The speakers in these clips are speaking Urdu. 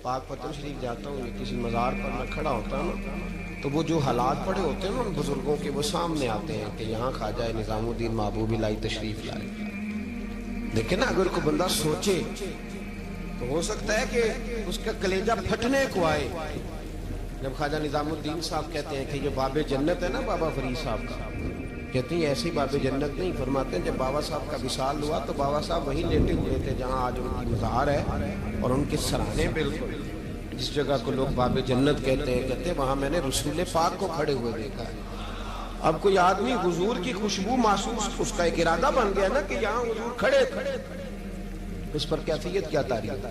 پاک پتن شریف جاتا ہوں یا کسی مزار پر میں کھڑا ہوتا ہوں تو وہ جو حالات پڑے ہوتے ہیں نا ان بزرگوں کے وہ سامنے آتے ہیں کہ یہاں خواجہ نظام الدین محبوب لائی تشریف لائے. دیکھیں نا اگر کوئی بندہ سوچے تو ہو سکتا ہے کہ اس کا کلیجہ پھٹنے کو آئے جب خواجہ نظام الدین صاحب کہتے ہیں کہ یہ باب جنت ہے نا بابا فرید صاحب کا، کہتے ہیں ایسی باب جنت نہیں. فرماتے ہیں جب بابا صاحب کا وصال ہوا تو بابا صاحب وہیں لیٹے ہوئے تھے جہاں آج ان کی مزار ہے اور ان کے سرانے بالکل جس جگہ کو لوگ باب جنت کہتے ہیں وہاں میں نے رسول پاک کو کھڑے ہوئے دیکھا ہے. اب کوئی آدمی حضور کی خوشبو محسوس، اس کا ایک ارادہ بن گیا نا کہ یہاں حضور کھڑے اس پر کیفیت کیا تاریخ،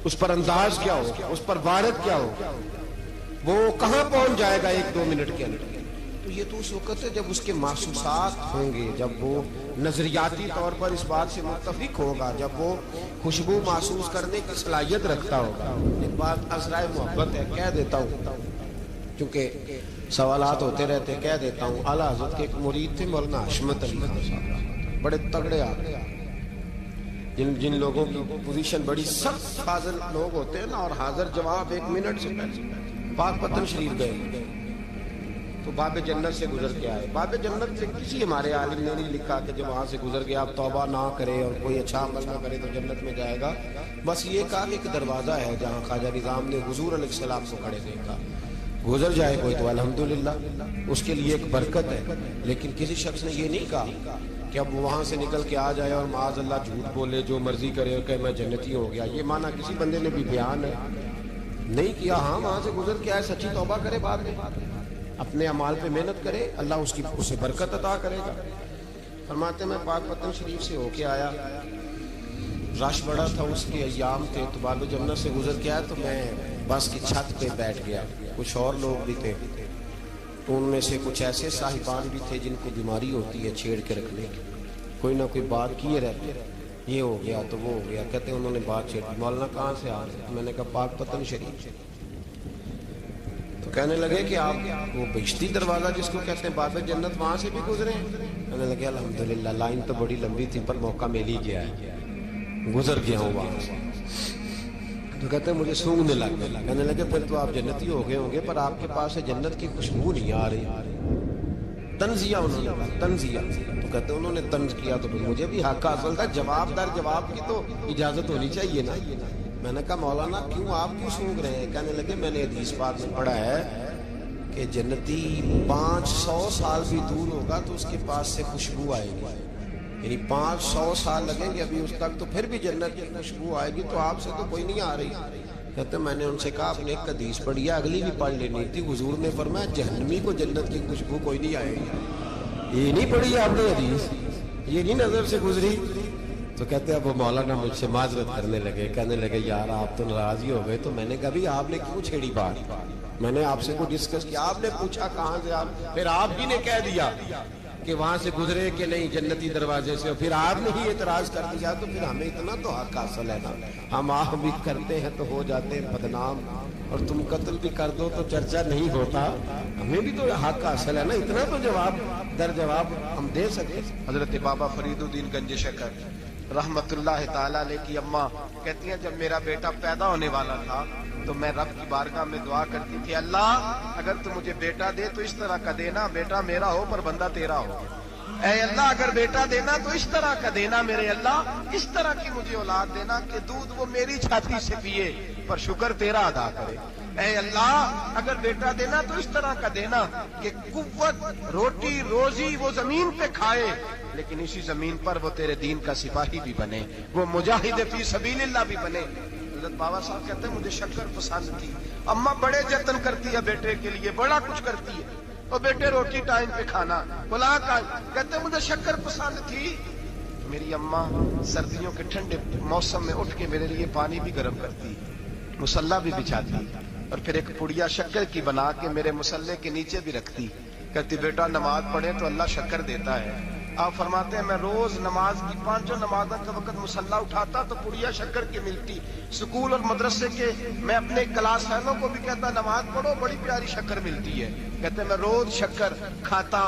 اس پر انداز کیا ہوگا، اس پر وارد کیا ہوگا، وہ کہاں پہنچ جائے گا 1-2 منٹ کے اندر. تو یہ تو اس وقت ہے جب اس کے محسوسات ہوں گے، جب وہ نظریاتی طور پر اس بات سے متفق ہوگا، جب وہ خوشبو محسوس کرنے کی صلاحیت رکھتا ہوگا. ایک بات عذرائے محبت ہے، کہہ دیتا ہوں کیونکہ سوالات ہوتے رہتے، کہہ دیتا ہوں. اعلیٰ حضرت کے ایک مرید تھے مولانا حشمت علی خان صاحب، بڑے تگڑے آدمی، جن لوگوں کی پوزیشن بڑی سخت حاضر لوگ ہوتے ہیں نا، اور حاضر جواب 1 منٹ سے پہلے پاک پتن شریف گئے تو باب جنت سے گزر کے آئے. باب جنت سے کسی ہمارے عالم نے نہیں لکھا کہ جب وہاں سے گزر گیا اب توبہ نہ کرے اور کوئی اچھا عمل نہ کرے تو جنت میں جائے گا. بس یہ کہا کہ ایک دروازہ ہے جہاں خواجہ نظام نے حضور علیہ السلام کو کھڑے دیکھا، گزر جائے کوئی تو الحمدللہ اس کے لیے ایک برکت ہے. لیکن کسی شخص نے یہ نہیں کہا کہ اب وہاں سے نکل کے آ جائے اور معاذ اللہ جھوٹ بولے، جو مرضی کرے اور کہ میں جنتی ہو گیا. یہ معنی کسی بندے نے بھی بیان نہیں کیا. ہاں وہاں سے گزر کے آئے، سچی توبہ کرے، بعد میں اپنے اعمال پہ محنت کرے، اللہ اس کی اسے برکت عطا کرے گا. فرماتے میں پاک پتن شریف سے ہو کے آیا، رش بڑا تھا، اس کے ایام تھے، تو باب جنت سے گزر کے آیا تو میں بس کی چھت پہ بیٹھ گیا. کچھ اور لوگ بھی تھے تو ان میں سے کچھ ایسے صاحبان بھی تھے جن کو بیماری ہوتی ہے چھیڑ کے رکھنے کی، کوئی نہ کوئی بات کیے رہتے، یہ ہو گیا تو وہ ہو گیا. کہتے انہوں نے بات چھیڑ دی، مولانا کہاں سے آ رہے؟ میں نے کہا پاک پتن شریف. تو کہنے لگے کہ آپ وہ بہشتی دروازہ جس کو کہتے ہیں باب جنت وہاں سے بھی گزرے ہیں؟ کہنے لگے الحمدللہ لائن تو بڑی لمبی تھی پر موقع مل ہی گیا ہے، گزر گیا ہوں وہاں سے. تو کہتے ہیں مجھے سونگنے لگ گیا. کہنے لگے پھر تو آپ جنتی ہو گئے ہوں گے پر آپ کے پاس سے جنت کی خوشبو نہیں آ رہی. تنزیہ انہوں نے کہا، تنزیہ. تو کہتے ہیں انہوں نے طنز کیا تو مجھے بھی حق حاصل تھا، جواب در جواب کی تو اجازت ہونی چاہیے نا. میں نے کہا مولانا کیوں آپ کیوں سونگ رہے ہیں؟ کہنے لگے میں نے حدیث پاک میں پڑھا ہے کہ جنتی 500 سال بھی دور ہوگا تو اس کے پاس سے خوشبو آئے گی، یعنی 500 سال لگیں گے ابھی اس تک تو پھر بھی جنت کی خوشبو آئے گی، تو آپ سے تو کوئی نہیں آ رہی. کہتے میں نے ان سے کہا آپ نے ایک حدیث پڑھی ہے، اگلی بھی پڑھ لینی تھی. حضور نے فرمایا جہنمی کو جنت کی خوشبو کوئی نہیں آئے گی. یہ نہیں پڑھی آپ نے حدیث، یہ نہیں نظر سے گزری؟ تو کہتے ہیں اب وہ مولانا مجھ سے معذرت کرنے لگے، کہنے لگے یار آپ تو ناراض ہی ہو گئے. تو میں نے کہا بھی آپ نے کیوں چھیڑی بات؟ میں نے آپ سے کوئی ڈسکس کیا؟ آپ نے پوچھا کہاں سے، آپ پھر آپ ہی نے کہہ دیا کہ وہاں سے گزرے کہ نہیں جنتی دروازے سے، پھر آپ نے ہی اعتراض کر دیا. تو پھر ہمیں اتنا تو حق حاصل ہے نا، ہم آہ بھی کرتے ہیں تو ہو جاتے ہیں بدنام، اور تم قتل بھی کر دو تو چرچا نہیں ہوتا. ہمیں بھی تو حق حاصل ہے نا، اتنا تو جواب در جواب ہم دے سکے. حضرت بابا فرید الدین گنج شکر رحمت اللہ تعالیٰ علیہ کی اماں کہتی ہیں جب میرا بیٹا پیدا ہونے والا تھا تو میں رب کی بارگاہ میں دعا کرتی تھی، اللہ اگر تو مجھے بیٹا دے تو اس طرح کا دینا بیٹا میرا ہو پر بندہ تیرا ہو. اے اللہ اگر بیٹا دینا تو اس طرح کا دینا میرے اللہ، اس طرح کی مجھے اولاد دینا کہ دودھ وہ میری چھاتی سے پیے پر شکر تیرا ادا کرے. اے اللہ اگر بیٹا دینا تو اس طرح کا دینا کہ قوت روٹی روزی وہ زمین پہ کھائے لیکن اسی زمین پر وہ تیرے دین کا سپاہی بھی بنے، وہ مجاہد فی سبیل اللہ بھی بنے. حضرت بابا صاحب کہتے ہیں مجھے شکر پسند تھی. اماں بڑے جتن کرتی ہے بیٹے کے لیے، بڑا کچھ کرتی ہے، اور بیٹے روٹی ٹائم پہ کھانا بلا کا. کہتے ہیں مجھے شکر پسند تھی. میری اماں سردیوں کے ٹھنڈے موسم میں اٹھ کے میرے لیے پانی بھی گرم کرتی، مصلی بھی بچھاتی، اور پھر ایک پڑیا شکر کی بنا کے میرے مصلی کے نیچے بھی رکھتی. کہتی بیٹا نماز پڑھے تو اللہ شکر دیتا ہے. آپ فرماتے ہیں میں روز نماز کی 5 نمازوں کے وقت مصلی اٹھاتا تو پڑیا شکر کی ملتی. سکول اور مدرسے کے میں اپنے کلاس فیلوں کو بھی کہتا نماز پڑھو بڑی پیاری شکر ملتی ہے. کہتے میں روز شکر کھاتا.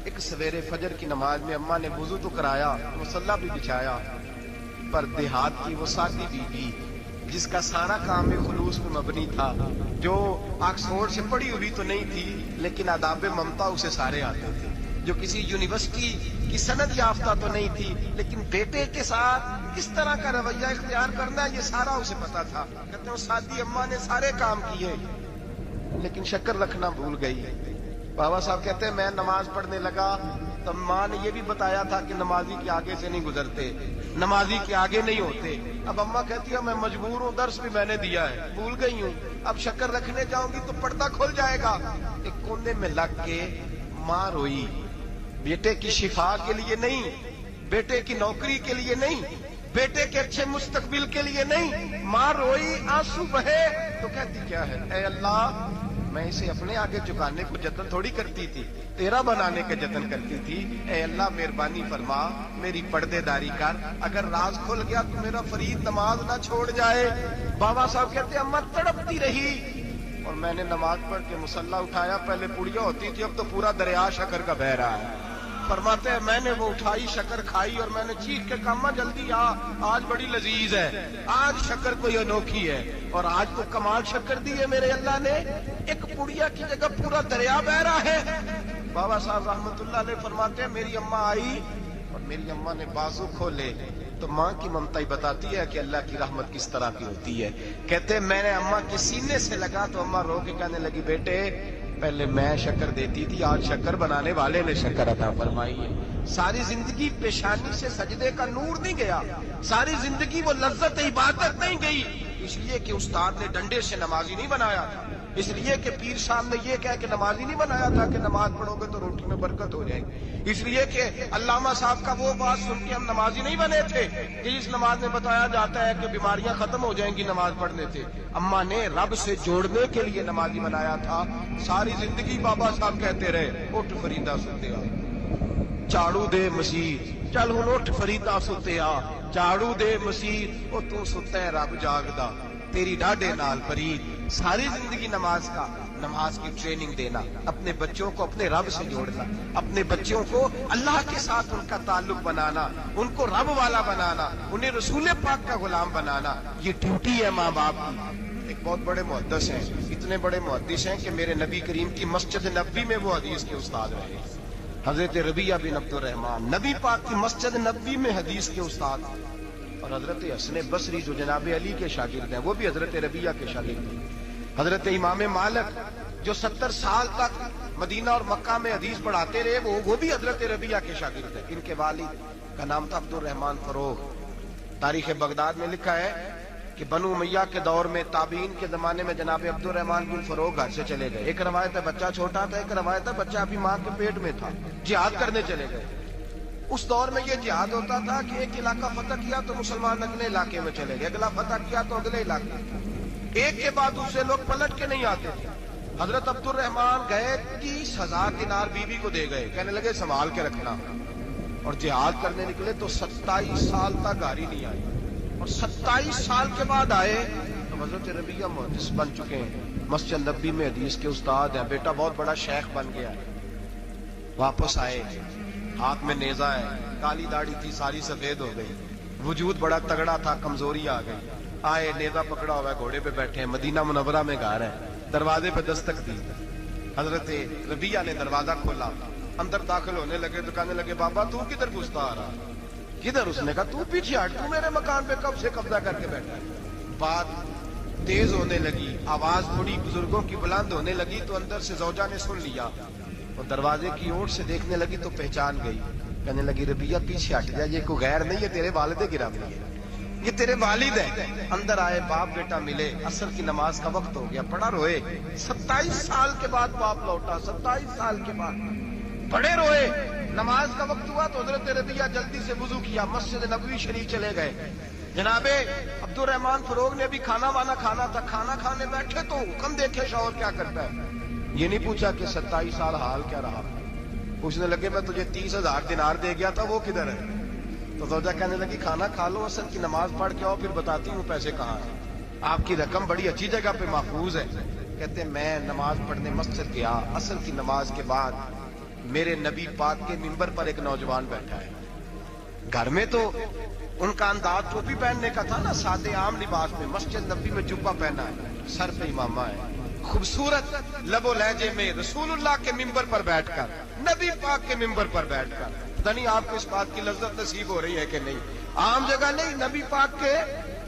ایک سویرے فجر کی نماز میں اماں نے وضو تو کرایا، مصلی بھی بچھایا، پر دیہات کی وہ سادی بی بی جس کا سارا کام خلوص پہ مبنی تھا، جو آکسفورڈ سے پڑھی ہوئی تو نہیں تھی لیکن آداب ممتا اسے سارے آتے تھے، جو کسی یونیورسٹی کی سند یافتہ تو نہیں تھی لیکن بیٹے کے ساتھ کس طرح کا رویہ اختیار کرنا ہے یہ سارا اسے پتا تھا۔ کہتے ہیں سادی اماں نے سارے کام کیے لیکن شکر رکھنا بھول گئی۔ بابا صاحب کہتے ہیں میں نماز پڑھنے لگا تو ماں نے یہ بھی بتایا تھا کہ نمازی کے آگے سے نہیں گزرتے، نمازی کے آگے نہیں ہوتے۔ اب اماں کہتی ہے میں مجبور ہوں، درس بھی میں نے دیا ہے، بھول گئی ہوں، اب شکر رکھنے جاؤں گی تو پردہ کھل جائے گا۔ ایک کونے میں لگ کے ماں روئی، بیٹے کی شفا کے لیے نہیں، بیٹے کی نوکری کے لیے نہیں، بیٹے کے اچھے مستقبل کے لیے نہیں، ماں روئی، آنسو بہے تو کہتی کیا ہے، اے اللہ میں اسے اپنے آگے جھکانے کو جتن تھوڑی کرتی تھی، تیرا بنانے کا جتن کرتی تھی۔ اے اللہ مہربانی فرما، میری پردے داری کر، اگر راز کھل گیا تو میرا فرید نماز نہ چھوڑ جائے۔ بابا صاحب کہتے اماں تڑپتی رہی اور میں نے نماز پڑھ کے مصلی اٹھایا، پہلے پڑیا ہوتی تھی اب تو پورا دریا شکر کا بہ رہا ہے۔ فرماتے ہیں میں نے وہ اٹھائی، شکر کھائی اور میں نے چیخ کے کہا اماں جلدی آ، آج بڑی لذیذ ہے، آج شکر کوئی انوکھی ہے، اور آج تو کمال شکر دی ہے میرے اللہ نے، ایک پڑیا کی جگہ پورا دریا بہ رہا ہے۔ بابا صاحب رحمت اللہ علیہ فرماتے ہیں میری اماں آئی اور میری اماں نے بازو کھولے تو ماں کی ممتا ہی بتاتی ہے کہ اللہ کی رحمت کس طرح کی ہوتی ہے۔ کہتے ہیں میں نے اماں کے سینے سے لگا تو اماں رو کے کہنے لگی بیٹے پہلے میں شکر دیتی تھی، آج شکر بنانے والے نے شکر عطا فرمائی ہے۔ ساری زندگی پیشانی سے سجدے کا نور نہیں گیا، ساری زندگی وہ لذت عبادت نہیں گئی، اس لیے کہ استاد نے ڈنڈے سے نمازی نہیں بنایا تھا، اس لیے کہ پیر صاحب نے یہ کہہ کہ نمازی نہیں بنایا تھا کہ نماز پڑھو گے تو روٹی میں برکت ہو جائے گی، اس لیے کہ علامہ صاحب کا وہ بات سن کے ہم نمازی نہیں بنے تھے کہ اس نماز میں بتایا جاتا ہے کہ بیماریاں ختم ہو جائیں گی نماز پڑھنے سے۔ اماں نے رب سے جوڑنے کے لیے نمازی بنایا تھا۔ ساری زندگی بابا صاحب کہتے رہے اٹھ فریدا ستیا، جھاڑو دے مسیح، چل ہن اٹھ فریدا ستیا، جھاڑو دے مسیح، او تو ستا ہے رب جاگدا، تیری ڈاڈے نال فرید۔ ساری زندگی نماز کی ٹریننگ دینا، اپنے بچوں کو اپنے رب سے جوڑنا، اپنے بچوں کو اللہ کے ساتھ ان کا تعلق بنانا، ان کو رب والا بنانا، انہیں رسول پاک کا غلام بنانا، یہ ڈیوٹی ہے ماں باپ کی۔ ایک بہت بڑے محدث ہیں، اتنے بڑے محدث ہیں کہ میرے نبی کریم کی مسجد نبوی میں وہ حدیث کے استاد رہے، حضرت ربیہ بن عبد الرحمن، نبی پاک کی مسجد نبوی میں حدیث کے استاد، اور حضرت حسن بصری جو جناب علی کے شاگرد ہیں وہ بھی حضرت ربیہ کے شاگرد ہیں، حضرت امام مالک جو 70 سال تک مدینہ اور مکہ میں حدیث پڑھاتے رہے وہ بھی حضرت ربیہ کے شاگرد ہیں۔ ان کے والد کا نام تھا عبد الرحمن فروغ۔ تاریخ بغداد میں لکھا ہے کہ بنو امیہ کے دور میں تابعین کے زمانے میں جناب عبد الرحمن بن فروغ گھر سے چلے گئے، ایک روایت ہے بچہ چھوٹا تھا، ایک روایت ہے بچہ ابھی ماں کے پیٹ میں تھا، جہاد کرنے چلے گئے۔ اس دور میں یہ جہاد ہوتا تھا کہ ایک علاقہ فتح کیا تو مسلمان اگلے علاقے میں چلے گئے، اگلا فتح کیا تو اگلے علاقے، ایک کے بعد دوسرے لوگ پلٹ کے نہیں آتے تھے۔ حضرت عبد الرحمن گئے 30,000 دینار بیوی کو دے گئے، کہنے لگے سنبھال کے رکھنا، اور جہاد کرنے نکلے تو 27 سال تک گاڑی نہیں آئی، اور 27 سال کے بعد آئے تو حضرت ربیہ محدث بن چکے ہیں، مسجد نبوی میں حدیث کے استاد ہیں، بیٹا بہت بڑا شیخ بن گیا ہے۔ واپس آئے، ہاتھ میں نیزہ ہے، کالی داڑھی تھی ساری سفید ہو گئی، وجود بڑا تگڑا تھا، کمزوری آ گئی، آئے نیزہ پکڑا ہوا ہے، گھوڑے پہ بیٹھے ہیں، مدینہ منورہ میں گھر ہے، دروازے پہ دستک دی، حضرت ربیہ نے دروازہ کھولا، اندر داخل ہونے لگے تو کہنے لگے بابا تو کدھر گھستا آ رہا؟ کدھر؟ اس نے کہا تو پیچھے ہٹ، تو میرے مکان پہ کب سے قبضہ کر کے بیٹھا ہے۔ بات تیز ہونے لگی، آواز تھوڑی بزرگوں کی بلند ہونے لگی تو اندر سے زوجہ نے سن لیا اور دروازے کی اوٹ سے دیکھنے لگی تو پہچان گئی، کہنے لگی ربیہ پیچھے ہٹ جا، یہ کوئی غیر نہیں، یہ تیرے والد گرامی ہے، یہ تیرے والد ہیں۔ اندر آئے، باپ بیٹا ملے، عصر کی نماز کا وقت ہو گیا، بڑا روئے، 27 سال کے بعد باپ لوٹا، 27 سال کے بعد بڑے روئے۔ نماز کا وقت ہوا تو حضرت ربیہ جلدی سے وضو کیا، مسجد نبوی شریف چلے گئے۔ جناب عبد الرحمن فروغ نے بھی کھانا وانا کھانا تھا، کھانا کھانے بیٹھے تو حکم دیکھے شوہر کیا کرتا ہے، یہ نہیں پوچھا کہ 27 سال حال کیا رہا، پوچھنے لگے میں تجھے 30,000 دینار دے گیا تھا وہ کدھر ہے؟ تو زوجہ کہنے لگی کھانا کھا لو، عصر کی نماز پڑھ کے آؤ، پھر بتاتی ہوں پیسے کہاں ہیں، آپ کی رقم بڑی اچھی جگہ پہ محفوظ ہے۔ کہتے میں نماز پڑھنے مسجد گیا، عصر کی نماز کے بعد میرے نبی پاک کے منبر پر ایک نوجوان بیٹھا ہے، گھر میں تو ان کا انداز ٹوپی پہننے کا تھا نا، سادے عام لباس میں. مسجد نبی میں جبہ پہنا ہے، سر پہ امامہ ہے، خوبصورت لب و لہجے میں رسول اللہ کے ممبر پر بیٹھ کر، نبی پاک کے ممبر پر بیٹھ کر. پتہ نہیں آپ کو اس بات کی لذت نصیب ہو رہی ہے کہ نہیں. عام جگہ نہیں، نبی پاک کے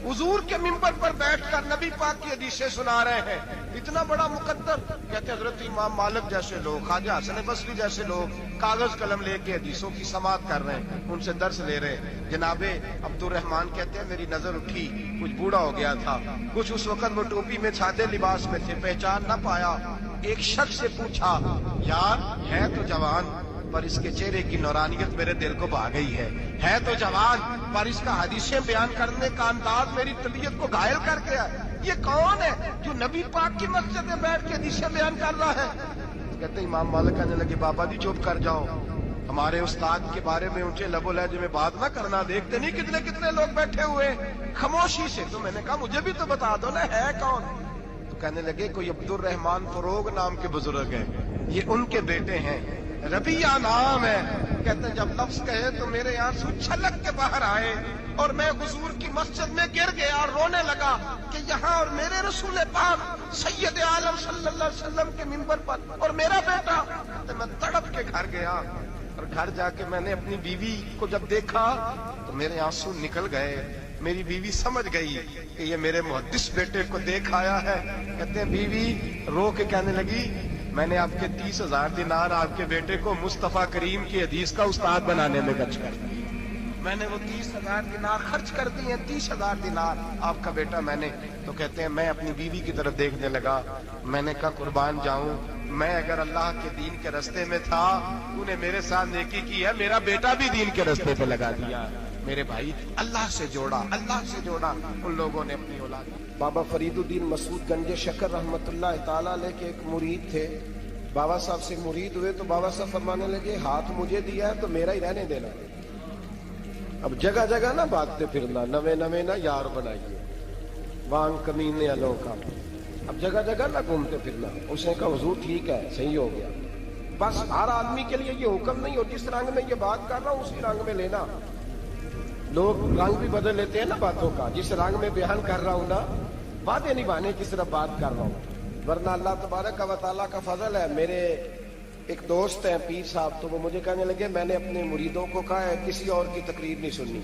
حضور کے ممبر پر بیٹھ کر نبی پاک کی حدیثیں سنا رہے ہیں. اتنا بڑا مقدر. کہتے حضرت امام مالک جیسے لوگ، خواجہ حسن بصری جیسے لوگ کاغذ قلم لے کے حدیثوں کی سماعت کر رہے ہیں، ان سے درس لے رہے ہیں. جناب عبد الرحمان کہتے ہیں میری نظر اٹھی، کچھ بوڑھا ہو گیا تھا، کچھ اس وقت وہ ٹوپی میں سادے لباس میں تھے، پہچان نہ پایا. ایک شخص سے پوچھا یار ہے تو جوان پر اس کے چہرے کی نورانیت میرے دل کو بھا گئی ہے تو جوان پر اس کا حدیثیں بیان کرنے کا انداز میری طبیعت کو گھائل کر گیا. یہ کون ہے جو نبی پاک کی مسجد میں بیٹھ کے حدیثیں بیان کر رہا ہے؟ کہتے امام مالک کہنے لگے بابا جی چپ کر جاؤ، ہمارے استاد کے بارے میں اونچے لب و لہجے میں بات نہ کرنا. دیکھتے نہیں کتنے کتنے لوگ بیٹھے ہوئے خاموشی سے. تو میں نے کہا مجھے بھی تو بتا دو نا ہے کون. تو کہنے لگے کوئی عبد الرحمان فروغ نام کے بزرگ ہیں، یہ ان کے بیٹے ہیں، ربیہ نام ہے. کہتے ہیں جب لفظ کہے تو میرے آنسو چھلک کے باہر آئے اور میں حضور کی مسجد میں گر گیا اور رونے لگا کہ یہاں اور میرے رسول پاک سید عالم صلی اللہ علیہ وسلم کے منبر پر اور میرا بیٹا. کہتے میں تڑپ کے گھر گیا اور گھر جا کے میں نے اپنی بیوی کو جب دیکھا تو میرے آنسو نکل گئے. میری بیوی سمجھ گئی کہ یہ میرے محدث بیٹے کو دیکھ آیا ہے. کہتے ہیں بیوی رو کے کہنے لگی میں نے آپ کے 30,000 دینار آپ کے بیٹے کو مصطفیٰ کریم کی حدیث کا استاد بنانے میں خرچ کر دی. میں نے وہ 30,000 دینار خرچ کر دیے، 30,000 دینار آپ کا بیٹا میں نے. تو کہتے ہیں میں اپنی بیوی کی طرف دیکھنے لگا. میں نے کہا قربان جاؤں، میں اگر اللہ کے دین کے رستے میں تھا تو نے میرے ساتھ نیکی کی ہے، میرا بیٹا بھی دین کے رستے پہ لگا دیا. میرے بھائی اللہ سے جوڑا، اللہ سے جوڑا ان لوگوں نے اپنی اولاد. بابا فرید الدین مسعود گنج شکر رحمت اللہ تعالیٰ علیہ کے ایک مرید تھے. بابا صاحب سے مرید ہوئے تو بابا صاحب فرمانے لگے ہاتھ مجھے دیا ہے تو میرا ہی رہنے دینا. اب جگہ جگہ نہ بھاگتے پھرنا، نوے نوے نہ یار بنائیے وانگ کمینے والوں کا. اب جگہ جگہ نہ گھومتے پھرنا. اس نے کہا حضور ٹھیک ہے صحیح ہو گیا. بس ہر آدمی کے لیے یہ حکم نہیں ہو جس رنگ میں یہ بات کر رہا ہوں اسی رنگ میں لینا. لوگ رنگ بھی بدل لیتے ہیں نا باتوں کا. جس رنگ میں بیان کر رہا ہوں نا باتیں نبھانے کی طرف بات کر رہا ہوں. ورنہ اللہ تبارک و تعالیٰ کا فضل ہے. میرے ایک دوست ہیں پیر صاحب، تو وہ مجھے کہنے لگے میں نے اپنے مریدوں کو کہا ہے کسی اور کی تقریر نہیں سننی،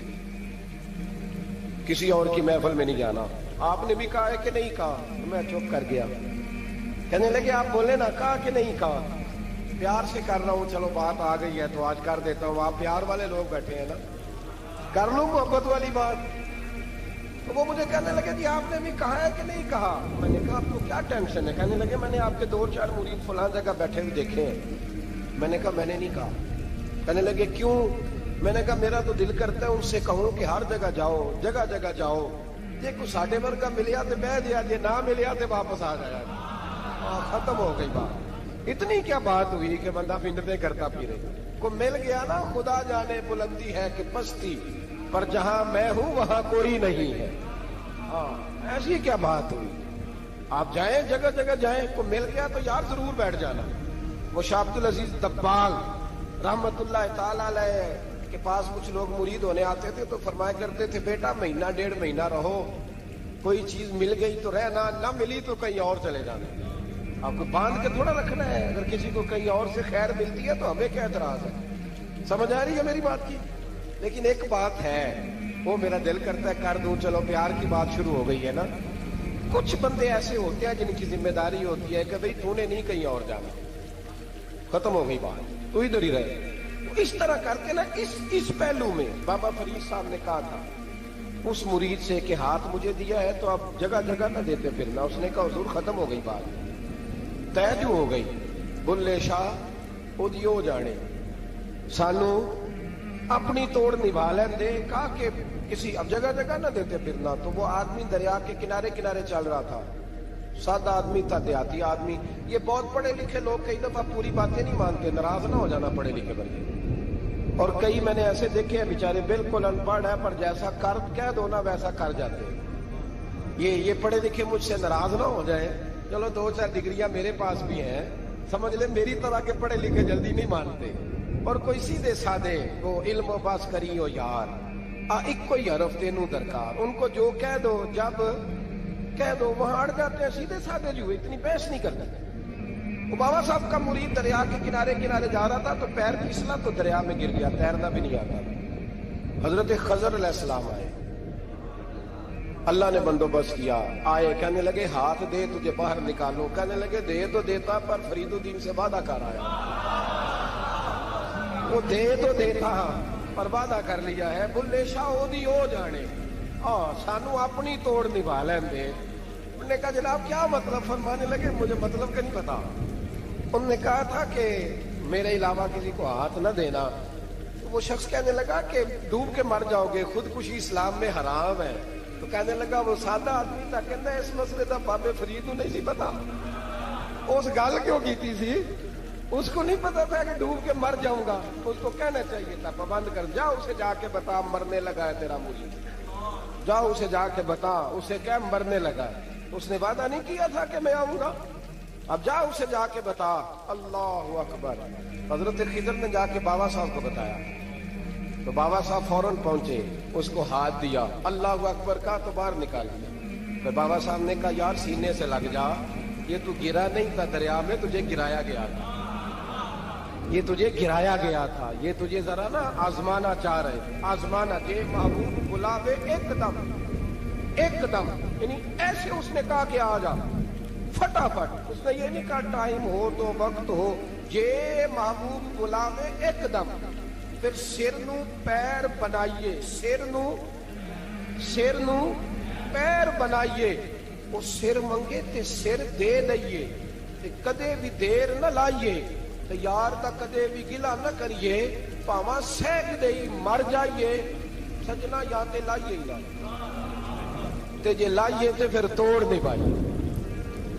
کسی اور کی محفل میں نہیں جانا. آپ نے بھی کہا ہے کہ نہیں کہا؟ میں چپ کر گیا. کہنے لگے آپ بولے نا، کہا کہ نہیں کہا. پیار سے کر رہا ہوں، چلو بات آ گئی ہے تو آج کر دیتا ہوں. آپ پیار والے لوگ بیٹھے ہیں نا، کر لوں محبت والی بات. تو وہ مجھے کہنے لگے جی آپ نے بھی کہا ہے کہ نہیں کہا. میں نے کہا آپ کو کیا ٹینشن ہے؟ کہنے لگے میں نے آپ کے 2-4 مرید فلاں جگہ بیٹھے ہوئے دیکھے ہیں. میں نے کہا میں نے نہیں کہا. کہنے لگے کیوں؟ میں نے کہا میرا تو دل کرتا ہے ان سے کہوں کہ ہر جگہ جاؤ، جگہ جگہ جاؤ. دیکھو ساڈے ورگا ملیا تو بہ دیا، جی نہ ملیا تو واپس آ جایا. ختم ہو گئی بات. اتنی کیا بات ہوئی کہ بندہ پنڈتے کرتا پھرے. کو مل گیا نا. خدا جانے بلندی ہے کہ پستی، پر جہاں میں ہوں وہاں کوئی نہیں ہے. ایسی کیا بات ہوئی؟ آپ جائیں جگہ جگہ جائیں. کو مل گیا تو یار ضرور بیٹھ جانا. وہ شاہ عبد العزیز دباغ رحمت اللہ تعالیٰ علیہ کے پاس کچھ لوگ مرید ہونے آتے تھے تو فرمایا کرتے تھے بیٹا 1-1.5 مہینہ رہو، کوئی چیز مل گئی تو رہنا، نہ ملی تو کہیں اور چلے جانا. آپ کو باندھ کے تھوڑا رکھنا ہے. اگر کسی کو کہیں اور سے خیر ملتی ہے تو ہمیں کیا اعتراض ہے؟ سمجھ آ رہی ہے میری بات کی؟ لیکن ایک بات ہے وہ میرا دل کرتا ہے کر دوں. چلو پیار کی بات شروع ہو گئی ہے نا. کچھ بندے ایسے ہوتے ہیں جن کی ذمہ داری ہوتی ہے کہ بھئی تو نے نہیں کہیں اور جانا. ختم ہو گئی بات، تو ادھر ہی رہے. اس طرح کر کے نا اس پہلو میں بابا فرید صاحب نے کہا تھا اس مرید سے کہ ہاتھ مجھے دیا ہے تو اب جگہ جگہ نہ دیتے پھرنا. اس نے کہا حضور ختم ہو گئی بات، طے جو ہو گئی. بلے شاہ ادیو جانے سانو اپنی توڑ نبھا لیں دے. کہا کہ کسی اب جگہ جگہ نہ دیتے پھرنا. تو وہ آدمی دریا کے کنارے کنارے چل رہا تھا، سادہ آدمی تھا، دیہاتی آدمی. یہ بہت پڑھے لکھے لوگ کئی دفعہ پوری باتیں نہیں مانتے، ناراض نہ ہو جانا پڑھے لکھے بندے. اور کئی میں نے ایسے دیکھے ہیں بیچارے بالکل ان پڑھ ہے پر جیسا کر کہہ دو نا ویسا کر جاتے ہیں. یہ پڑھے لکھے مجھ سے ناراض نہ ہو جائے. چلو 2-4 ڈگریاں میرے پاس بھی ہیں، سمجھ لیں میری طرح کے پڑھے لکھے جلدی نہیں مانتے. اور کوئی سیدھے سادے وہ علم و باس کری ہو یار ایک کوئی حرف تینوں درکار، ان کو جو کہہ دو جب کہہ دو وہاں اڑ جاتے ہیں، سیدھے سادے جو اتنی بحث نہیں کرتے۔ وہ بابا صاحب کا مرید دریا کے کنارے کنارے جا رہا تھا تو پیر پھسلا تو دریا میں گر گیا، تیرنا بھی نہیں آتا۔ حضرت خضر علیہ السلام آئے، اللہ نے بندوبست کیا، آئے کہنے لگے ہاتھ دے تجھے باہر نکالو، کہنے لگے دے تو دیتا پر فرید الدین سے وعدہ کر آیا، وہ دے تو دیتا پر وعدہ کر لیا ہے، بلے شاہ ہو دی ہو جانے سانو اپنی توڑ نبھا لیں دے۔ انہوں نے کہا جناب کیا مطلب؟ فرمانے لگے مجھے مطلب کا نہیں پتا۔ انہوں نے کہا تھا کہ میرے علاوہ کسی کو ہاتھ نہ دینا، تو وہ شخص کہنے لگا کہ ڈوب کے مر جاؤ گے، خودکشی اسلام میں حرام ہے۔ تو کہنے لگا وہ سادہ آدمی تھا، کہنا اس مسئلے کا بابے فرید نہیں سی پتا، اس گل کیوں کیتی سی، اس کو نہیں پتا تھا کہ ڈوب کے مر جاؤں گا، اس کو کہنا چاہیے تھا پابند کر جا اسے جا کے بتا مرنے لگا ہے تیرا مرید، جاؤ اسے جا کے بتا، اسے کیا مرنے لگا ہے، اس نے وعدہ نہیں کیا تھا کہ میں آؤں گا، اب جا اسے جا کے بتا۔ اللہ اکبر۔ حضرت خضر نے جا کے بابا صاحب کو بتایا تو بابا صاحب فوراً پہنچے، اس کو ہاتھ دیا، اللہ اکبر کہا تو باہر نکال دیا۔ پھر بابا صاحب نے کہا یار سینے سے لگ جا، یہ تو گرا نہیں تھا دریا میں، تجھے گرایا گیا تھا، یہ تجھے گرایا گیا تھا، یہ تجھے ذرا نا آزمانا چاہ رہے تھے، آزمانا کہ محبوب بلاوے ایک دم، یعنی ایسے اس نے کہا کہ آ جا فٹافٹ، اس نے یہ نہیں کہا ٹائم ہو تو وقت ہو، یہ محبوب بلاوے ایک دم۔ پھر سر نو پیر بنائیے، سر نو پیر بنائیے، وہ سر منگے تے سر دے لئیے، تے کدے بھی دیر نہ لائیے، تے یار دا کدے بھی گلا نہ کریے، پاواں سہج دئی مر جائیے، سجنا یا تے لائیے ہی تے جے لائیے تے پھر توڑ نہیں پائیے۔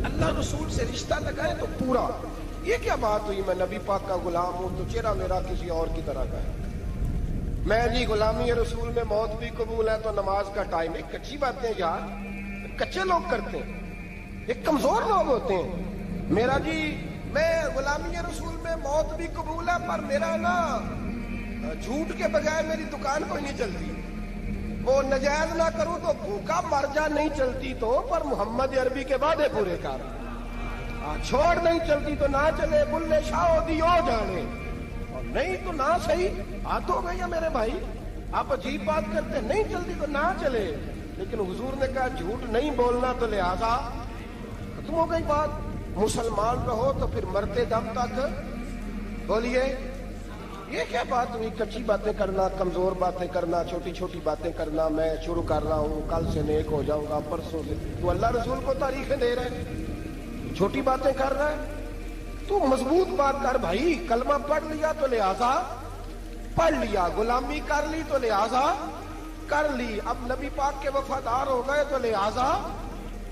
اللہ رسول سے رشتہ لگائے تو پورا۔ یہ کیا بات ہوئی میں نبی پاک کا غلام ہوں تو چہرہ میرا کسی اور کی طرح کا ہے، میں جی غلامی رسول میں موت بھی قبول ہے تو نماز کا ٹائم، ایک کچی باتیں یار کچے لوگ کرتے ہیں، ایک کمزور لوگ ہوتے ہیں۔ میرا جی میں غلامی رسول میں موت بھی قبول ہے پر میرا نا جھوٹ کے بغیر میری دکان کوئی نہیں چلتی، وہ نجائز نہ کروں تو بھوکا مر جا، نہیں چلتی تو پر محمد عربی کے وعدے پورے کر، چھوڑ نہیں چلتی تو نہ چلے، بلے شاہ دی ہو جانے، اور نہیں تو نہ صحیح، ہاتھ ہو گئی ہے میرے بھائی، آپ عجیب بات کرتے، نہیں چلتی تو نہ چلے، لیکن حضور نے کہا جھوٹ نہیں بولنا تو لہذا ختم ہو گئی بات، مسلمان رہو تو پھر مرتے دم تک بولیے۔ یہ کیا بات ہوئی کچی باتیں کرنا، کمزور باتیں کرنا، چھوٹی چھوٹی باتیں کرنا، میں شروع کر رہا ہوں کل سے نیک ہو جاؤں گا پرسوں سے، تو اللہ رسول کو تاریخیں دے رہے ہیں، چھوٹی باتیں کر رہا ہے، تو مضبوط بات کر بھائی، کلمہ پڑھ لیا تو لہذا پڑھ لیا، غلامی کر لی تو لہذا کر لی، اب نبی پاک کے وفادار ہو گئے تو لہذا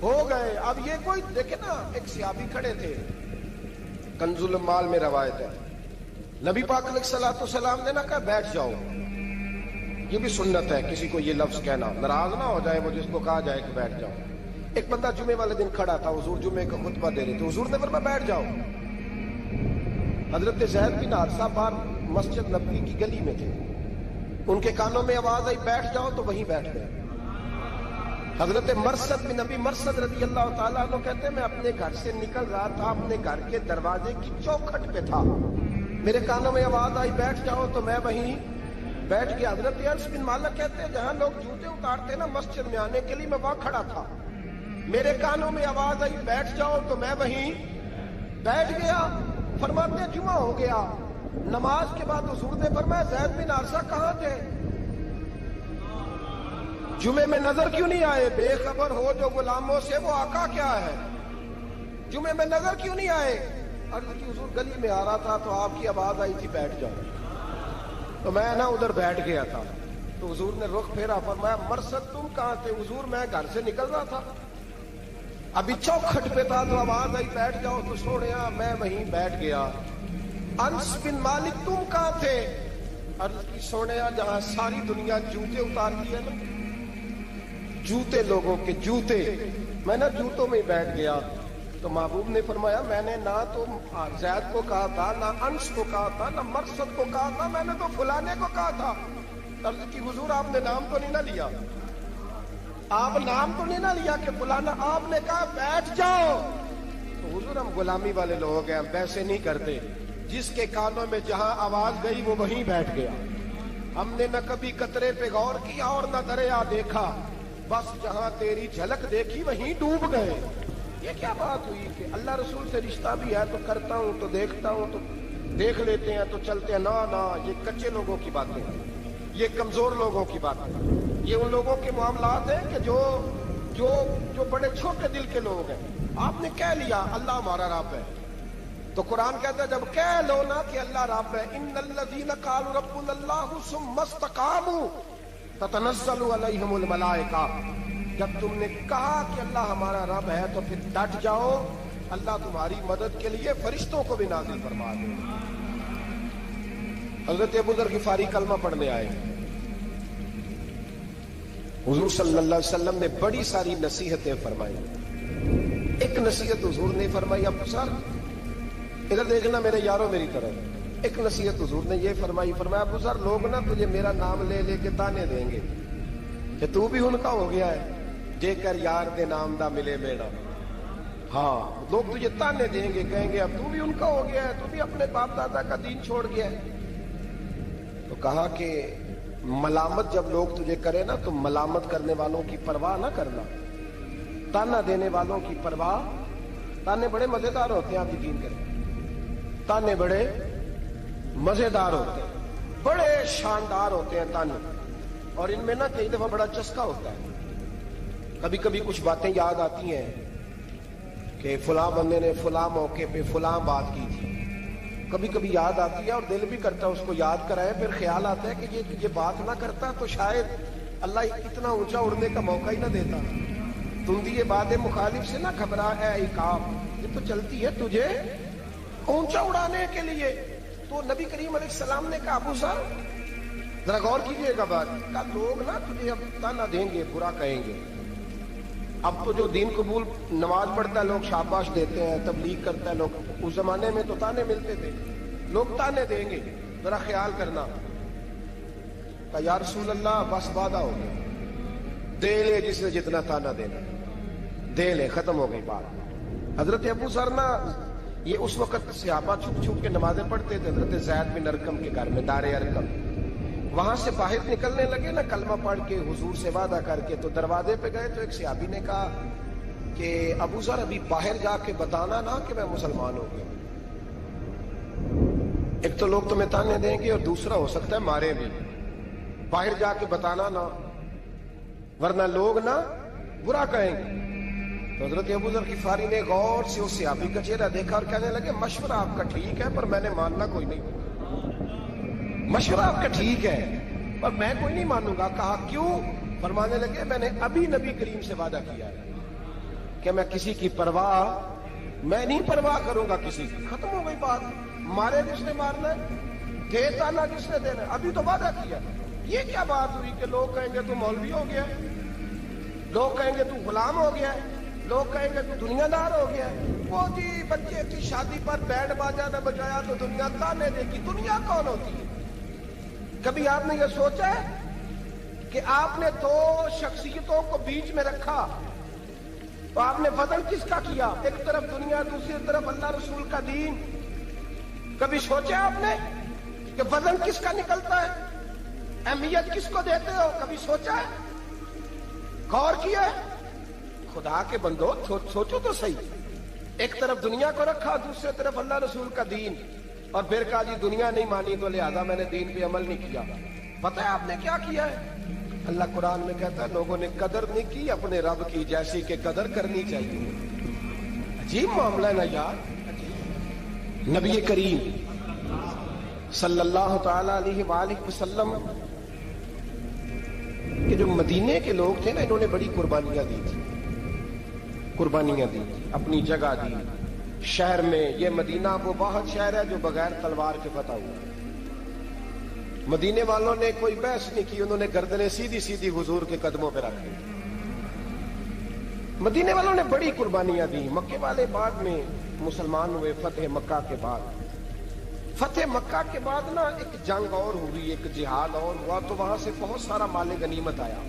ہو گئے۔ اب یہ کوئی دیکھے نا، ایک صحابی کھڑے تھے، کنز المال میں روایت ہے، نبی پاک علیہ الصلوۃ والسلام نے نہ کہا بیٹھ جاؤ، یہ بھی سنت ہے کسی کو یہ لفظ کہنا، ناراض نہ ہو جائے وہ جس کو کہا جائے کہ بیٹھ جاؤ۔ ایک بندہ جمعے والے دن کھڑا تھا، حضور جمعے کا خطبہ دے رہے تھے، حضور نے فرمایا بیٹھ جاؤ۔ حضرت زید بن حارثہ باہر مسجد نبوی کی گلی میں تھے، ان کے کانوں میں آواز آئی بیٹھ جاؤ تو وہیں بیٹھ گئے۔ حضرت مرثد بن نبی مرثد رضی اللہ تعالیٰ عنہ کہتے ہیں میں اپنے گھر سے نکل رہا تھا، اپنے گھر کے دروازے کی چوکھٹ پہ تھا، میرے کانوں میں آواز آئی بیٹھ جاؤ تو میں وہیں بیٹھ گیا۔ حضرت انس بن مالک کہتے ہیں جہاں لوگ جوتے اتارتے نا مسجد میں آنے کے لیے، میں وہاں کھڑا تھا، میرے کانوں میں آواز آئی بیٹھ جاؤ تو میں وہیں بیٹھ گیا۔ فرماتے ہیں جمعہ ہو گیا، نماز کے بعد حضور نے فرمایا زید بن حارثہ کہاں تھے؟ جمعے میں نظر کیوں نہیں آئے؟ بے خبر ہو جو غلاموں سے وہ آقا کیا ہے، جمعے میں نظر کیوں نہیں آئے؟ عرض کی حضور گلی میں آ رہا تھا تو آپ کی آواز آئی تھی بیٹھ جاؤ، تو میں نا ادھر بیٹھ گیا تھا، تو حضور نے رخ پھیرا، فرمایا مرثد تم کہاں تھے؟ حضور میں گھر سے نکل رہا تھا، ابھی چوکھٹ پہ تھا تو آواز آئی بیٹھ جاؤ تو سوڑیا میں وہیں بیٹھ گیا۔ انس بن مالک تم کہاں تھے؟ عرض کی سوڑیا جہاں ساری دنیا جوتے اتارتی ہے نا، جوتے لوگوں کے جوتے، میں نا جوتوں میں بیٹھ گیا۔ تو محبوب نے فرمایا میں نے نہ تو زید کو کہا تھا، نہ انس کو کہا تھا، نہ مرثد کو کہا تھا، میں نے تو فلانے کو کہا تھا۔ عرض کی حضور آپ نے نام تو نہیں نہ لیا، آپ نام تو نہیں نہ لیا کہ فلانا، آپ نے کہا بیٹھ جاؤ۔ تو حضور ہم غلامی والے لوگ ہیں، ہم ویسے نہیں کرتے، جس کے کانوں میں جہاں آواز گئی وہ وہیں بیٹھ گیا۔ ہم نے نہ کبھی قطرے پہ غور کیا اور نہ دریا دیکھا، بس جہاں تیری جھلک دیکھی وہیں ڈوب گئے۔ یہ کیا بات ہوئی کہ اللہ رسول سے رشتہ بھی ہے تو کرتا ہوں، تو دیکھتا ہوں، تو دیکھ لیتے ہیں تو چلتے ہیں۔ نہ یہ کچے لوگوں کی باتیں ہیں، یہ کمزور لوگوں کی باتیں ہیں، یہ ان لوگوں کے معاملات ہیں کہ جو بڑے چھوٹے دل کے لوگ ہیں۔ آپ نے کہہ لیا اللہ ہمارا رب ہے، تو قرآن کہتا ہے جب کہہ لو نا کہ اللہ رب ہے، ان الذین قالوا ربنا اللہ ثم استقاموا تتنزل علیہم الملائکہ، جب تم نے کہا کہ اللہ ہمارا رب ہے تو پھر ڈٹ جاؤ، اللہ تمہاری مدد کے لیے فرشتوں کو بھی نازل فرما دے۔ حضرت ابو ذر غفاری کلمہ پڑھنے آئے، حضور صلی اللہ علیہ وسلم نے بڑی ساری نصیحتیں فرمائی۔ ایک نصیحت حضور نے فرمائی، ابو ذر ادھر دیکھنا میرے یاروں میری طرف۔ ایک نصیحت حضور نے یہ فرمائی، فرمایا ابو ذر لوگ نا تجھے میرا نام لے لے کے تانے دیں گے کہ تو بھی ان کا ہو گیا ہے، جے کر یار دے نام دا ملے بیڑا۔ ہاں لوگ تجھے تانے دیں گے، کہیں گے اب تو بھی ان کا ہو گیا ہے، تو بھی اپنے باپ دادا کا دین چھوڑ گیا ہے۔ تو کہا کہ ملامت جب لوگ تجھے کرے نا تو ملامت کرنے والوں کی پرواہ نہ کرنا، تانا دینے والوں کی پرواہ۔ تانے بڑے مزیدار ہوتے ہیں، آپ یقین کریں، تانے بڑے مزیدار ہوتے ہیں، بڑے شاندار ہوتے ہیں تانے، اور ان میں نا کئی دفعہ بڑا چسکا ہوتا ہے۔ کبھی کبھی کچھ باتیں یاد آتی ہیں کہ فلاں بندے نے فلاں موقع پہ فلاں بات کی تھی، کبھی کبھی یاد آتی ہے اور دل بھی کرتا ہے اس کو یاد کرائے، پھر خیال آتا ہے کہ یہ بات نہ کرتا تو شاید اللہ اتنا اونچا اڑنے کا موقع ہی نہ دیتا۔ تم بھی یہ بات مخالف سے نہ گھبرا اے عقاب، یہ تو چلتی ہے تجھے اونچا اڑانے کے لیے۔ تو نبی کریم علیہ السلام نے کہا ابو ذر ذرا غور کیجئے گا بات، کہا لوگ نا تجھے اب تانا دیں گے، برا کہیں گے۔ اب تو جو دین قبول نماز پڑھتا ہے لوگ شاباش دیتے ہیں، تبلیغ کرتا ہے لوگ، اس زمانے میں تو تانے ملتے تھے، لوگ تانے دیں گے، ذرا خیال کرنا۔ کہا یا رسول اللہ بس وعدہ ہو گیا، دے لے جس نے جتنا تانا دینا دے لے، ختم ہو گئی بات۔ حضرت ابو ذر نا یہ اس وقت صحابہ چھپ چھپ کے نمازیں پڑھتے تھے حضرت زید بن ارقم کے گھر میں، دار ارقم۔ وہاں سے باہر نکلنے لگے نا کلمہ پڑھ کے حضور سے وعدہ کر کے، تو دروازے پہ گئے تو ایک صحابی نے کہا کہ ابو ذر ابھی باہر جا کے بتانا نا کہ میں مسلمان ہو گیا، ایک تو لوگ تمہیں تانے دیں گے اور دوسرا ہو سکتا ہے مارے بھی، باہر جا کے بتانا نا ورنہ لوگ نا برا کہیں گے۔ تو حضرت ابو ذر غفاری نے غور سے اس صحابی کا چہرہ دیکھا اور کہنے لگے مشورہ آپ کا ٹھیک ہے پر میں نے ماننا کوئی نہیں، مشورہ آپ کا ٹھیک ہے پر میں کوئی نہیں مانوں گا۔ کہا کیوں؟ فرمانے لگے میں نے ابھی نبی کریم سے وعدہ کیا ہے کہ میں کسی کی پرواہ میں نہیں پرواہ کروں گا کسی کی۔ ختم ہو گئی بات، مارے جس نے مارنا ہے، دے تانا جس نے دینا ہے، ابھی تو وعدہ کیا۔ یہ کیا بات ہوئی کہ لوگ کہیں گے تو مولوی ہو گیا، لوگ کہیں گے تو غلام ہو گیا، لوگ کہیں گے تو دنیا دار ہو گیا۔ وہ جی بچے کی شادی پر بینڈ باجا نہ بجایا تو دنیا تانے دے گی۔ دنیا کون ہوتی ہے؟ کبھی آپ نے یہ سوچا ہے کہ آپ نے دو شخصیتوں کو بیچ میں رکھا تو آپ نے وزن کس کا کیا؟ ایک طرف دنیا، دوسری طرف اللہ رسول کا دین۔ کبھی سوچا آپ نے کہ وزن کس کا نکلتا ہے، اہمیت کس کو دیتے ہو؟ کبھی سوچا ہے، غور کیا ہے؟ خدا کے بندو سوچو تو صحیح، ایک طرف دنیا کو رکھا، دوسری طرف اللہ رسول کا دین، اور پھر کہا جی دنیا نہیں مانی تو لہذا میں نے دین پہ عمل نہیں کیا۔ پتہ ہے آپ نے کیا کیا ہے؟ اللہ قرآن میں کہتا ہے لوگوں نے قدر نہیں کی اپنے رب کی جیسی کہ قدر کرنی چاہیے۔ عجیب معاملہ ہے نا یار۔ نبی کریم صلی اللہ تعالی علیہ وآلہ وسلم کہ جو مدینے کے لوگ تھے نا، انہوں نے بڑی قربانیاں دی تھی، قربانیاں دی، اپنی جگہ دی شہر میں۔ یہ مدینہ وہ واحد شہر ہے جو بغیر تلوار کے فتح ہوا۔ مدینے والوں نے کوئی بحث نہیں کی، انہوں نے گردنیں سیدھی سیدھی حضور کے قدموں پہ رکھ دی۔ مدینے والوں نے بڑی قربانیاں دی. مکے والے بعد میں مسلمان ہوئے فتح مکہ کے بعد. فتح مکہ کے بعد نا ایک جنگ اور ہوئی, ایک جہاد اور ہوا, تو وہاں سے بہت سارا مال غنیمت آیا,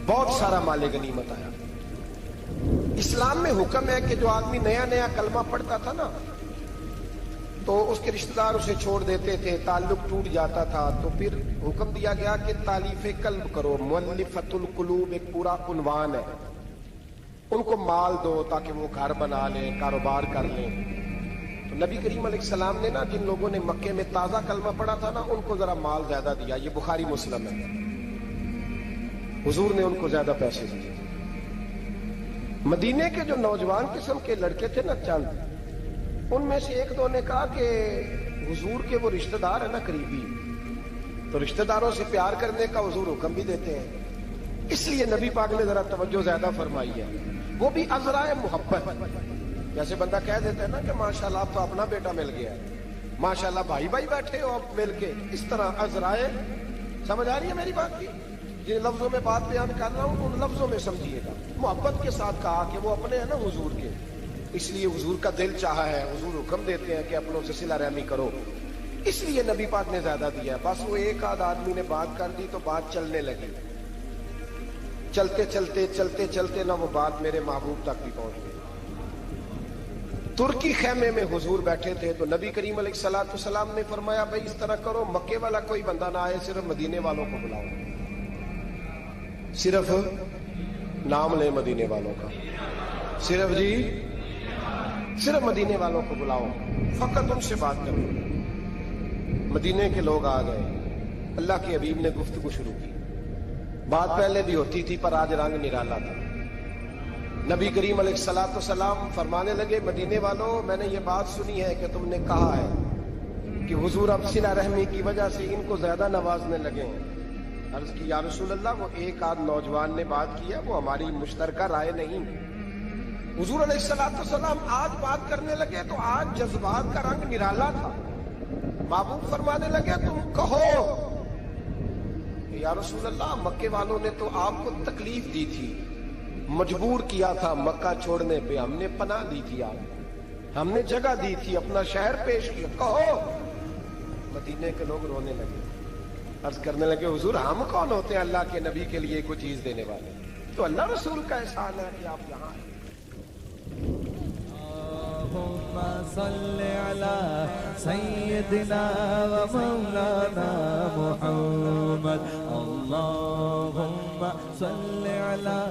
بہت سارا مال غنیمت آیا. اسلام میں حکم ہے کہ جو آدمی نیا نیا کلمہ پڑھتا تھا نا تو اس کے رشتہ دار اسے چھوڑ دیتے تھے, تعلق ٹوٹ جاتا تھا. تو پھر حکم دیا گیا کہ تالیف قلب کرو. مؤلفۃ القلوب ایک پورا عنوان ہے, ان کو مال دو تاکہ وہ گھر بنا لیں, کاروبار کر لیں. تو نبی کریم علیہ السلام نے نا جن لوگوں نے مکے میں تازہ کلمہ پڑھا تھا نا ان کو ذرا مال زیادہ دیا. یہ بخاری مسلم ہے, حضور نے ان کو زیادہ پیسے دیے. مدینے کے جو نوجوان قسم کے لڑکے تھے نا چند, ان میں سے ایک دو نے کہا کہ حضور کے وہ رشتہ دار ہیں نا قریبی, تو رشتہ داروں سے پیار کرنے کا حضور حکم بھی دیتے ہیں, اس لیے نبی پاک نے ذرا توجہ زیادہ فرمائی ہے, وہ بھی ازرائے محبت. جیسے بندہ کہہ دیتا ہے نا کہ ماشاءاللہ آپ تو اپنا بیٹا مل گیا ہے, ماشاءاللہ بھائی بھائی بیٹھے ہو آپ مل کے, اس طرح ازرائے. سمجھ آ رہی ہے میری بات کی؟ جن لفظوں میں بات بیان کر رہا ہوں ان لفظوں میں سمجھیے گا. محبت کے ساتھ کہا کہ وہ اپنے ہیں نا حضور کے, اس لیے حضور کا دل چاہا ہے, حضور حکم دیتے ہیں کہ اپنوں سے صلہ رحمی کرو, اس لیے نبی پاک نے زیادہ دیا ہے. بس وہ ایک آدھ آدمی نے بات کر دی تو بات چلنے لگی, چلتے چلتے چلتے چلتے نہ وہ بات میرے محبوب تک بھی پہنچ گئی. ترکی خیمے میں حضور بیٹھے تھے تو نبی کریم علیہ الصلوۃ والسلام نے فرمایا بھائی اس طرح کرو, مکے والا کوئی بندہ نہ آئے, صرف مدینے والوں کو بلاؤ, صرف نام لے مدینے والوں کا, صرف جی صرف مدینے والوں کو بلاؤ, فقط ان سے بات کرو. مدینے کے لوگ آ گئے, اللہ کے حبیب نے گفتگو شروع کی. بات پہلے بھی ہوتی تھی پر آج رنگ نرالا تھا. نبی کریم علیہ الصلوۃ والسلام فرمانے لگے مدینے والوں, میں نے یہ بات سنی ہے کہ تم نے کہا ہے کہ حضور اب صلہ رحمی کی وجہ سے ان کو زیادہ نوازنے لگے ہیں. عرض کی یا رسول اللہ, وہ ایک آدھ نوجوان نے بات کی ہے, وہ ہماری مشترکہ رائے نہیں. حضور علیہ الصلوۃ والسلام آج بات کرنے لگے تو آج جذبات کا رنگ نرالا تھا. محبوب فرمانے لگے تم کہو یا رسول اللہ, مکے والوں نے تو آپ کو تکلیف دی تھی, مجبور کیا تھا مکہ چھوڑنے پہ, ہم نے پناہ دی تھی, آپ ہم نے جگہ دی تھی, اپنا شہر پیش کیا, کہو. مدینے کے لوگ رونے لگے, عرض کرنے لگے حضور ہم کون ہوتے ہیں اللہ کے نبی کے لیے کوئی چیز دینے والے, تو اللہ رسول کا احسان ہے کہ آپ یہاں آئے. اللهم صل على سيدنا ومولانا محمد. اللهم صل على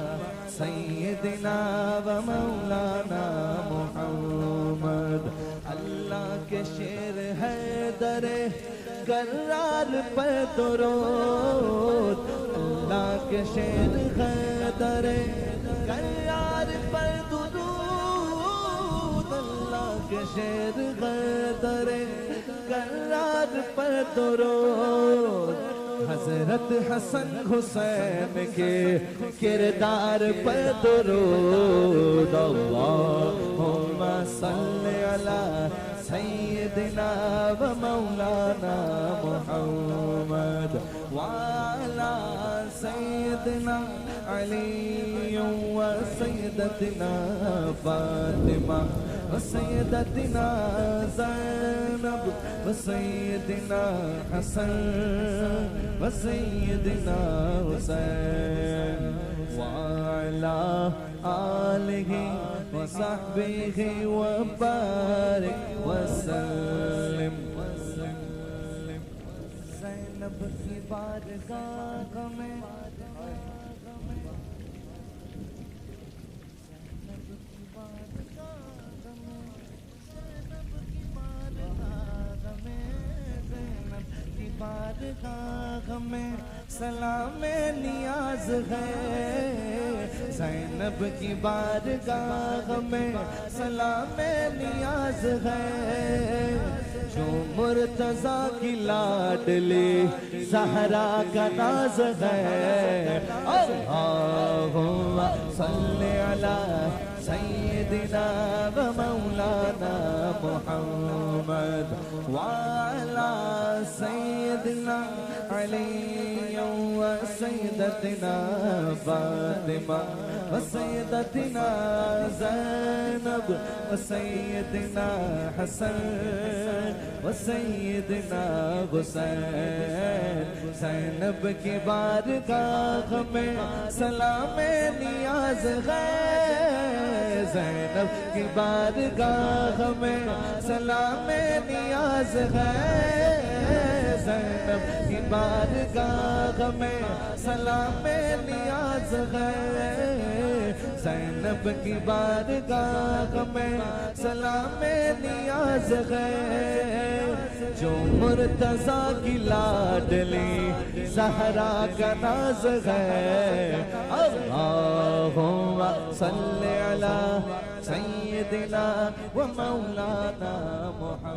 سيدنا ومولانا محمد. اللہ کے شیر ہے درے کرار پر درود, اللہ کے شیر ہے درے کرار پر درود, کے شیر غدر کرار پر درود. حضرت حسن حسین کے کردار پر درود. اللہم صل علی سیدنا و مولانا محمد وعلی سیدنا علی و سیدتنا فاطمہ وسیدتنا زینب وسیدنا حسن وسیدنا حسین وعلى آلہ وصحبہ وبارک وسلم. زینب کی بارگاہ میں بارگاہ میں سلام نیاز ہے. زینب کی بارگاہ میں سلام نیاز ہے. جو مرتضیٰ کی لاڈلی زہرا کا ناز ہے. اللہم صلی علی سیدنا و مولانا محمد وعلی سیدنا علي وسيدتنا فاطمة وسيدتنا زينب وسيدنا حسن وسيدنا حسين زینب کی بارگاہ میں سلام نیاز ہے زینب کی بارگاہ میں سلام نیاز ہے زینب کی بارگاہ میں سلام نیاز ہے زینب کی بارگاہ میں سلام نیاز ہے جو مرتضیٰ کی لاڈلی زہرا کا ناز ہے اللہم صلی علی سیدنا و مولانا محمد